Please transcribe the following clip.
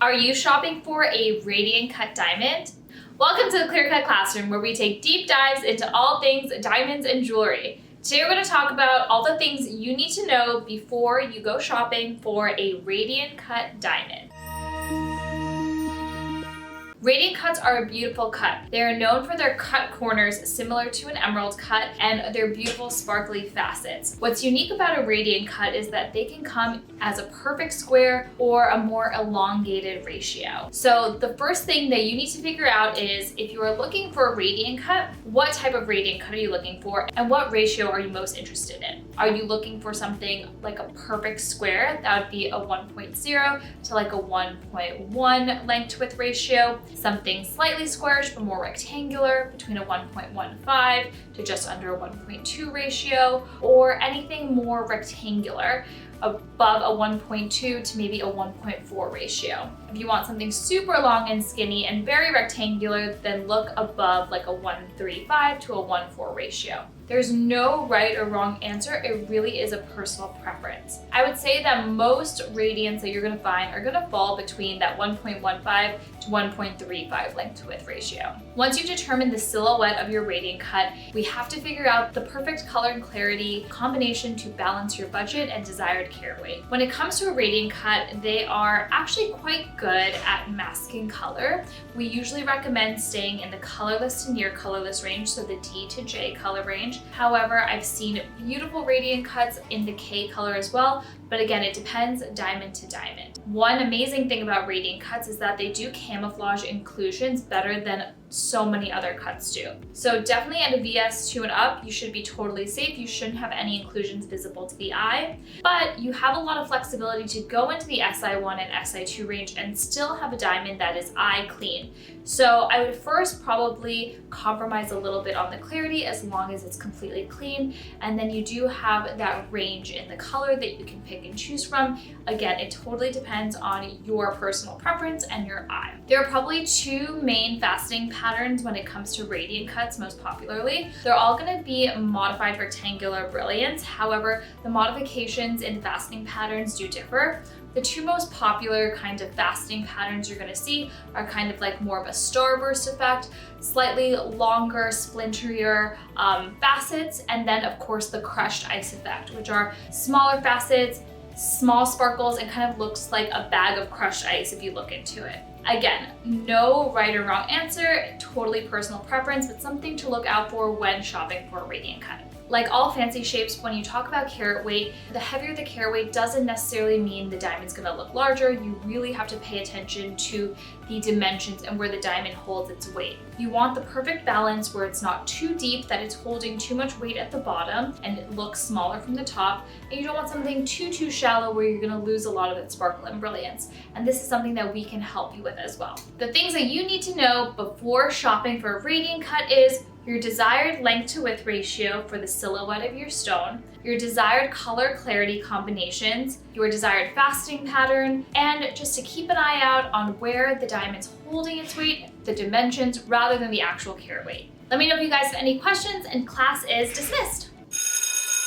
Are you shopping for a radiant cut diamond? Welcome to the Clear Cut Classroom, where we take deep dives into all things diamonds and jewelry. Today we're going to talk about all the things you need to know before you go shopping for a radiant cut diamond. Radiant cuts are a beautiful cut. They are known for their cut corners similar to an emerald cut and their beautiful sparkly facets. What's unique about a radiant cut is that they can come as a perfect square or a more elongated ratio. So the first thing that you need to figure out is if you are looking for a radiant cut, what type of radiant cut are you looking for and what ratio are you most interested in? Are you looking for something like a perfect square? That would be a 1.0 to like a 1.1 length to width ratio. Something slightly squarish but more rectangular, between a 1.15 to just under a 1.2 ratio, or anything more rectangular, above a 1.2 to maybe a 1.4 ratio. If you want something super long and skinny and very rectangular, then look above like a 1.35 to a 1.4 ratio. There's no right or wrong answer. It really is a personal preference. I would say that most radiants that you're gonna find are gonna fall between that 1.15 to 1.35 length to width ratio. Once you've determined the silhouette of your radiant cut, we have to figure out the perfect color and clarity combination to balance your budget and desired carat weight. When it comes to a radiant cut, they are actually quite good at masking color. We usually recommend staying in the colorless to near colorless range, so the D to J color range. However, I've seen beautiful radiant cuts in the K color as well, but again, it depends diamond to diamond. One amazing thing about radiant cuts is that they do camouflage inclusions better than so many other cuts do. So definitely at a VS2 and up, you should be totally safe. You shouldn't have any inclusions visible to the eye, but you have a lot of flexibility to go into the SI1 and SI2 range and still have a diamond that is eye clean. So I would first probably compromise a little bit on the clarity as long as it's completely clean, and then you do have that range in the color that you can pick and choose from. Again, it totally depends on your personal preference and your eye. There are probably two main faceting patterns when it comes to radiant cuts most popularly. They're all going to be modified rectangular brilliance. However, the modifications in faceting patterns do differ. The two most popular kind of faceting patterns you're going to see are kind of like more of a starburst effect, slightly longer, splinterier facets, and then of course the crushed ice effect, which are smaller facets, small sparkles, and kind of looks like a bag of crushed ice if you look into it. Again, no right or wrong answer, totally personal preference, but something to look out for when shopping for a radiant cut. Like all fancy shapes, when you talk about carat weight, the heavier the carat weight doesn't necessarily mean the diamond's gonna look larger. You really have to pay attention to the dimensions and where the diamond holds its weight. You want the perfect balance where it's not too deep that it's holding too much weight at the bottom and it looks smaller from the top, and you don't want something too shallow where you're gonna lose a lot of its sparkle and brilliance. And this is something that we can help you with as well. The things that you need to know before shopping for a radiant cut is your desired length to width ratio for the silhouette of your stone, your desired color clarity combinations, your desired faceting pattern, and just to keep an eye out on where the diamond's holding its weight, the dimensions, rather than the actual carat weight. Let me know if you guys have any questions, and class is dismissed.